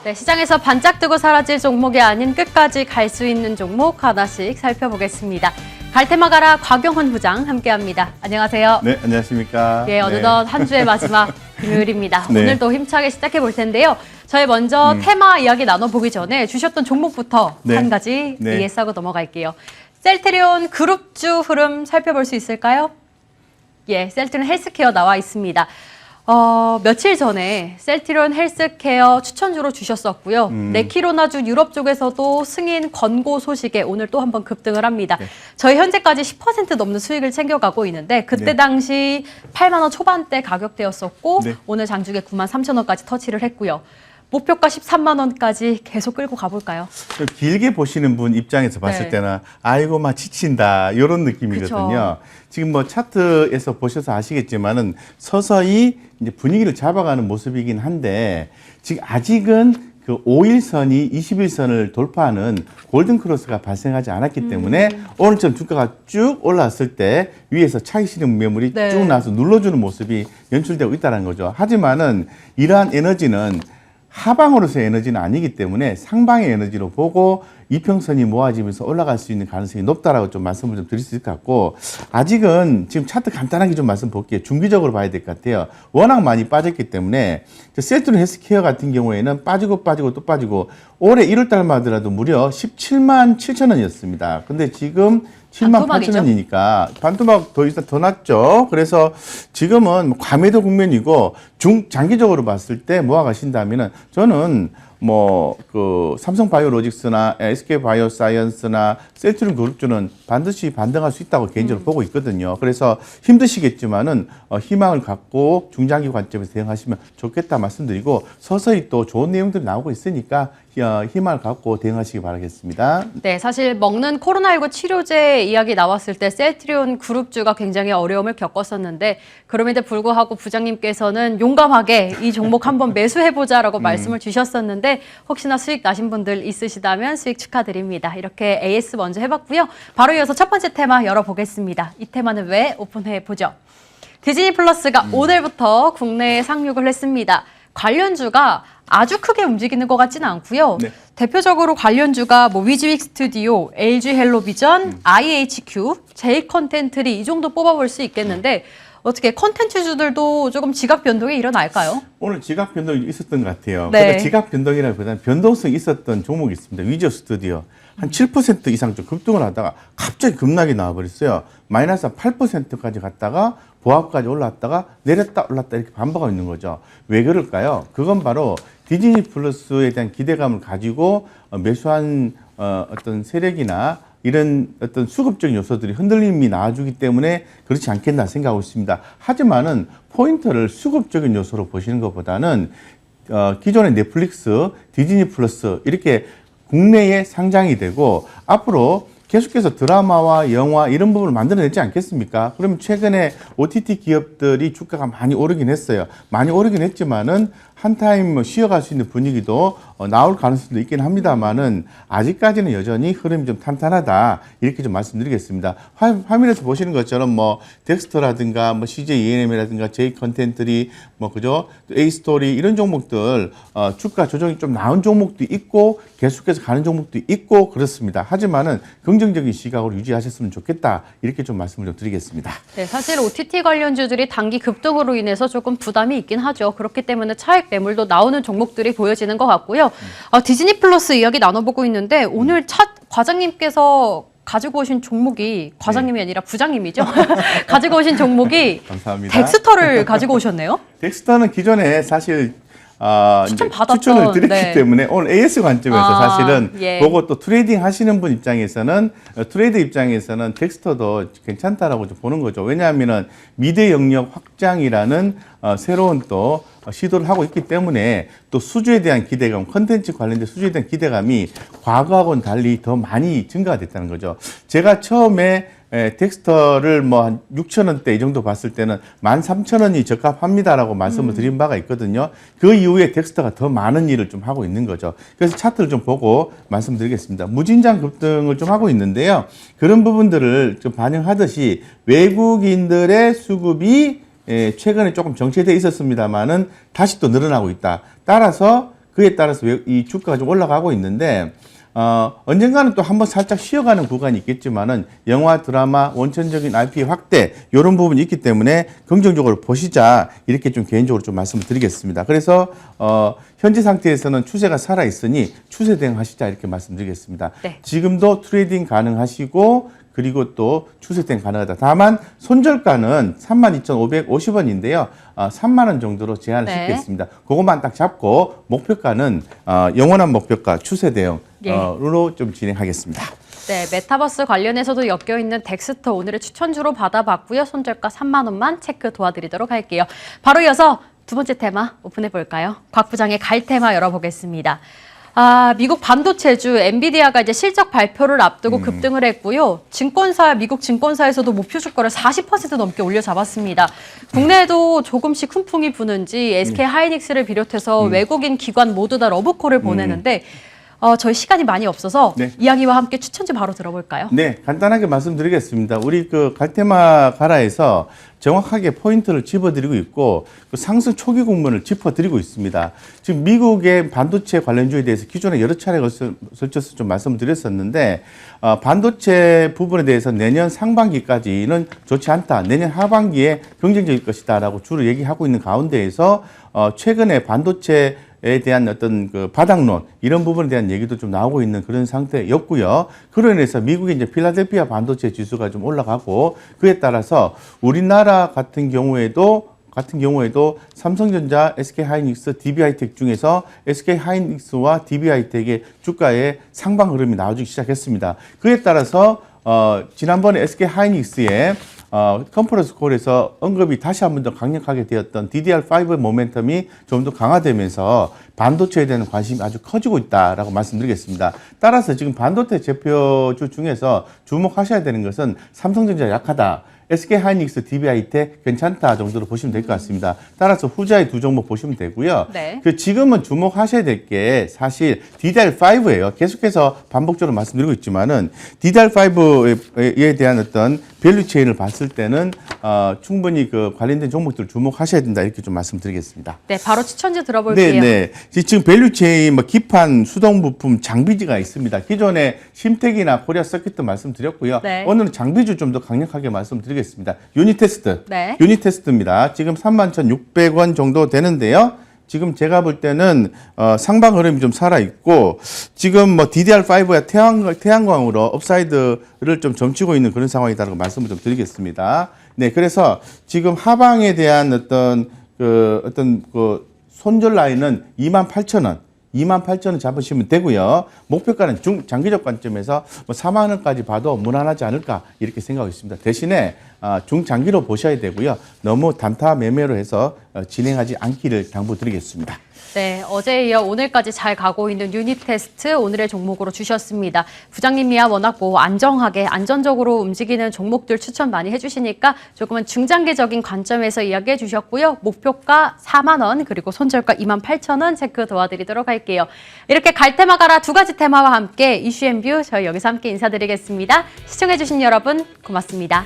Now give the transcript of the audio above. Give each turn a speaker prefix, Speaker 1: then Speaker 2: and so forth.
Speaker 1: 네, 시장에서 반짝뜨고 사라질 종목이 아닌 끝까지 갈 수 있는 종목 하나씩 살펴보겠습니다. 갈테마 가라 곽용훈 부장 함께합니다. 안녕하세요.
Speaker 2: 네, 안녕하십니까.
Speaker 1: 예, 어느덧 한 주의 마지막 금요일입니다.
Speaker 2: 네.
Speaker 1: 오늘도 힘차게 시작해 볼 텐데요. 저희 먼저 테마 이야기 나눠보기 전에 주셨던 종목부터
Speaker 2: 네.
Speaker 1: 한 가지
Speaker 2: 네.
Speaker 1: 이해하고 넘어갈게요. 셀트리온 그룹주 흐름 살펴볼 수 있을까요? 예, 셀트리온 헬스케어 나와 있습니다. 며칠 전에 셀트리온 헬스케어 추천주로 주셨었고요. 네키로나주 유럽 쪽에서도 승인 권고 소식에 오늘 또 한번 급등을 합니다.
Speaker 2: 네.
Speaker 1: 저희 현재까지 10% 넘는 수익을 챙겨가고 있는데 그때
Speaker 2: 네.
Speaker 1: 당시 8만 원 초반대 가격대였었고
Speaker 2: 네.
Speaker 1: 오늘 장중에 9만 3천 원까지 터치를 했고요. 목표가 13만 원까지 계속 끌고 가볼까요?
Speaker 2: 좀 길게 보시는 분 입장에서 봤을
Speaker 1: 네.
Speaker 2: 때는 아이고 막 지친다 이런 느낌이거든요.
Speaker 1: 그쵸.
Speaker 2: 지금 뭐 차트에서 보셔서 아시겠지만은 서서히 이제 분위기를 잡아가는 모습이긴 한데 지금 아직은 그 5일선이 21선을 돌파하는 골든 크로스가 발생하지 않았기 때문에 오늘처럼 주가가 쭉 올라왔을 때 위에서 차익 실현 매물이
Speaker 1: 네.
Speaker 2: 쭉 나와서 눌러주는 모습이 연출되고 있다는 거죠. 하지만은 이러한 에너지는 하방으로서의 에너지는 아니기 때문에 상방의 에너지로 보고 이평선이 모아지면서 올라갈 수 있는 가능성이 높다라고 좀 말씀을 좀 드릴 수 있을 것 같고 아직은 지금 차트 간단하게 좀 말씀 볼게요. 중기적으로 봐야 될 것 같아요. 워낙 많이 빠졌기 때문에 셀트리온 헬스케어 같은 경우에는 빠지고 또 빠지고 올해 1월 달만 하더라도 무려 17만 7천 원이었습니다. 근데 지금 7만 8천 원이니까 반토막 더 낮죠. 그래서 지금은 과매도 국면이고 장기적으로 봤을 때 모아가신다면은 저는 그 삼성바이오로직스나 SK바이오사이언스나 셀트리온 그룹주는 반드시 반등할 수 있다고 개인적으로 보고 있거든요. 그래서 힘드시겠지만은 희망을 갖고 중장기 관점에서 대응하시면 좋겠다 말씀드리고 서서히 또 좋은 내용들이 나오고 있으니까 희망을 갖고 대응하시기 바라겠습니다.
Speaker 1: 네, 사실 먹는 코로나19 치료제 이야기 나왔을 때 셀트리온 그룹주가 굉장히 어려움을 겪었었는데 그럼에도 불구하고 부장님께서는 용감하게 이 종목 한번 매수해보자라고 말씀을 주셨었는데 혹시나 수익 나신 분들 있으시다면 수익 축하드립니다. 이렇게 AS 먼저 해봤고요. 바로 이어서 첫 번째 테마 열어보겠습니다. 이 테마는 왜 오픈해보죠? 디즈니 플러스가 오늘부터 국내에 상륙을 했습니다. 관련주가 아주 크게 움직이는 것 같지는 않고요.
Speaker 2: 네.
Speaker 1: 대표적으로 관련주가 위즈윅 스튜디오, LG 헬로비전, IHQ, J컨텐트리 이 정도 뽑아볼 수 있겠는데 어떻게 컨텐츠주들도 조금 지각 변동이 일어날까요?
Speaker 2: 오늘 지각 변동이 있었던 것 같아요.
Speaker 1: 네.
Speaker 2: 그러니까 지각 변동이라기보다는 변동성이 있었던 종목이 있습니다. 위즈 스튜디오. 한 7% 이상 좀 급등을 하다가 갑자기 급락이 나와버렸어요. 마이너스 한 8%까지 갔다가 보합까지 올랐다가 내렸다 올랐다 이렇게 반복하고 있는 거죠. 왜 그럴까요? 그건 바로 디즈니 플러스에 대한 기대감을 가지고 매수한 어떤 세력이나 이런 어떤 수급적인 요소들이 흔들림이 나와주기 때문에 그렇지 않겠나 생각하고 있습니다. 하지만은 포인트를 수급적인 요소로 보시는 것보다는 기존의 넷플릭스, 디즈니 플러스 이렇게 국내에 상장이 되고 앞으로 계속해서 드라마와 영화 이런 부분을 만들어내지 않겠습니까? 그러면 최근에 OTT 기업들이 주가가 많이 오르긴 했어요. 많이 오르긴 했지만은 한 타임 쉬어갈 수 있는 분위기도 나올 가능성도 있긴 합니다만은 아직까지는 여전히 흐름이 좀 탄탄하다 이렇게 좀 말씀드리겠습니다. 화면에서 보시는 것처럼 덱스터라든가 CJ ENM이라든가 J 컨텐트리 그죠? A 스토리 이런 종목들 주가 조정이 좀 나은 종목도 있고 계속해서 가는 종목도 있고 그렇습니다. 하지만은 긍정적인 시각으로 유지하셨으면 좋겠다 이렇게 좀 말씀을 좀 드리겠습니다.
Speaker 1: 네, 사실 OTT 관련주들이 단기 급등으로 인해서 조금 부담이 있긴 하죠. 그렇기 때문에 차익 매물도 나오는 종목들이 보여지는 것 같고요. 디즈니 플러스 이야기 나눠보고 있는데 오늘 과장님께서 가지고 오신 종목이 과장님이 아니라 부장님이죠. 가지고 오신 종목이
Speaker 2: 감사합니다.
Speaker 1: 덱스터를 가지고 오셨네요.
Speaker 2: 덱스터는 기존에 사실
Speaker 1: 추천을
Speaker 2: 드렸기
Speaker 1: 네.
Speaker 2: 때문에 오늘 AS 관점에서 사실은
Speaker 1: 예.
Speaker 2: 보고 또 트레이딩 하시는 분 입장에서는 트레이드 입장에서는 덱스터도 괜찮다라고 좀 보는 거죠. 왜냐하면은 미래 영역 확장이라는 새로운 또 시도를 하고 있기 때문에 또 수주에 대한 기대감, 컨텐츠 관련된 수주에 대한 기대감이 과거하고는 달리 더 많이 증가가 됐다는 거죠. 제가 처음에 덱스터를 한 6,000원대 이 정도 봤을 때는 13,000원이 적합합니다라고 말씀을 드린 바가 있거든요. 그 이후에 덱스터가 더 많은 일을 좀 하고 있는 거죠. 그래서 차트를 좀 보고 말씀드리겠습니다. 무진장 급등을 좀 하고 있는데요. 그런 부분들을 좀 반영하듯이 외국인들의 수급이 최근에 조금 정체돼 있었습니다만은 다시 또 늘어나고 있다. 따라서 그에 따라서 이 주가가 좀 올라가고 있는데 언젠가는 또 한번 살짝 쉬어가는 구간이 있겠지만은 영화, 드라마, 원천적인 IP 확대 이런 부분이 있기 때문에 긍정적으로 보시자 이렇게 좀 개인적으로 좀 말씀을 드리겠습니다. 그래서 현재 상태에서는 추세가 살아 있으니 추세 대응하시자 이렇게 말씀드리겠습니다.
Speaker 1: 네.
Speaker 2: 지금도 트레이딩 가능하시고 그리고 또 추세 대응 가능하다. 다만 손절가는 32,550원인데요. 3만 원 정도로 제한을
Speaker 1: 네.
Speaker 2: 시켰습니다. 그것만 딱 잡고 목표가는 영원한 목표가 추세 대응으로 좀 진행하겠습니다.
Speaker 1: 네, 메타버스 관련해서도 엮여있는 덱스터 오늘의 추천주로 받아봤고요. 손절가 3만 원만 체크 도와드리도록 할게요. 바로 이어서 두 번째 테마 오픈해 볼까요? 곽 부장의 갈 테마 열어보겠습니다. 미국 반도체주 엔비디아가 이제 실적 발표를 앞두고 급등을 했고요. 미국 증권사에서도 목표 주가를 40% 넘게 올려잡았습니다. 국내에도 조금씩 훈풍이 부는지 SK 하이닉스를 비롯해서 외국인 기관 모두 다 러브콜을 보내는데 저희 시간이 많이 없어서
Speaker 2: 네.
Speaker 1: 이야기와 함께 추천주 바로 들어볼까요?
Speaker 2: 네, 간단하게 말씀드리겠습니다. 우리 그 갈테마 가라에서 정확하게 포인트를 짚어드리고 있고 그 상승 초기 국면을 짚어드리고 있습니다. 지금 미국의 반도체 관련주에 대해서 기존에 여러 차례 걸쳐서 좀 말씀드렸었는데 반도체 부분에 대해서 내년 상반기까지는 좋지 않다. 내년 하반기에 긍정적일 것이다라고 주로 얘기하고 있는 가운데에서 최근에 반도체에 대한 어떤 그 바닥론 이런 부분에 대한 얘기도 좀 나오고 있는 그런 상태였고요. 그로 인해서 미국의 이제 필라델피아 반도체 지수가 좀 올라가고 그에 따라서 우리나라 같은 경우에도 삼성전자, SK하이닉스, DB하이텍 중에서 SK하이닉스와 DB하이텍의 주가의 상방 흐름이 나오기 시작했습니다. 그에 따라서 지난번에 SK하이닉스의 컨퍼런스 콜에서 언급이 다시 한 번 더 강력하게 되었던 DDR5 모멘텀이 좀 더 강화되면서 반도체에 대한 관심이 아주 커지고 있다라고 말씀드리겠습니다. 따라서 지금 반도체 제표주 중에서 주목하셔야 되는 것은 삼성전자 약하다. SK하이닉스, DB하이텍 괜찮다 정도로 보시면 될 것 같습니다. 따라서 후자의 두 종목 보시면 되고요.
Speaker 1: 네.
Speaker 2: 지금은 주목하셔야 될 게 사실 DDR5예요. 계속해서 반복적으로 말씀드리고 있지만은 DDR5에 대한 어떤 밸류 체인을 봤을 때는 충분히 그 관련된 종목들 주목하셔야 된다 이렇게 좀 말씀드리겠습니다.
Speaker 1: 네, 바로 추천주 들어볼게요.
Speaker 2: 네. 지금 밸류 체인, 기판, 수동 부품, 장비지가 있습니다. 기존에 심텍이나 코리아 서킷도 말씀드렸고요.
Speaker 1: 네.
Speaker 2: 오늘은 장비주 좀 더 강력하게 말씀드리겠습니다. 유니테스트.
Speaker 1: 네.
Speaker 2: 유니테스트입니다. 지금 31,600원 정도 되는데요. 지금 제가 볼 때는 상방 흐름이 좀 살아 있고 지금 DDR5야 태양광으로 업사이드를 좀 점치고 있는 그런 상황이다라고 말씀을 좀 드리겠습니다. 네, 그래서 지금 하방에 대한 어떤 손절 라인은 28,000원. 28,000원 잡으시면 되고요. 목표가는 중장기적 관점에서 4만 원까지 봐도 무난하지 않을까 이렇게 생각하고 있습니다. 대신에 중장기로 보셔야 되고요. 너무 단타 매매로 해서 진행하지 않기를 당부드리겠습니다.
Speaker 1: 네, 어제에 이어 오늘까지 잘 가고 있는 유닛 테스트 오늘의 종목으로 주셨습니다. 부장님이야 워낙 안정하게 안전적으로 움직이는 종목들 추천 많이 해주시니까 조금은 중장기적인 관점에서 이야기해 주셨고요. 목표가 4만 원 그리고 손절가 28,000원 체크 도와드리도록 할게요. 이렇게 갈 테마 가라 두 가지 테마와 함께 이슈 앤 뷰 저희 여기서 함께 인사드리겠습니다. 시청해 주신 여러분 고맙습니다.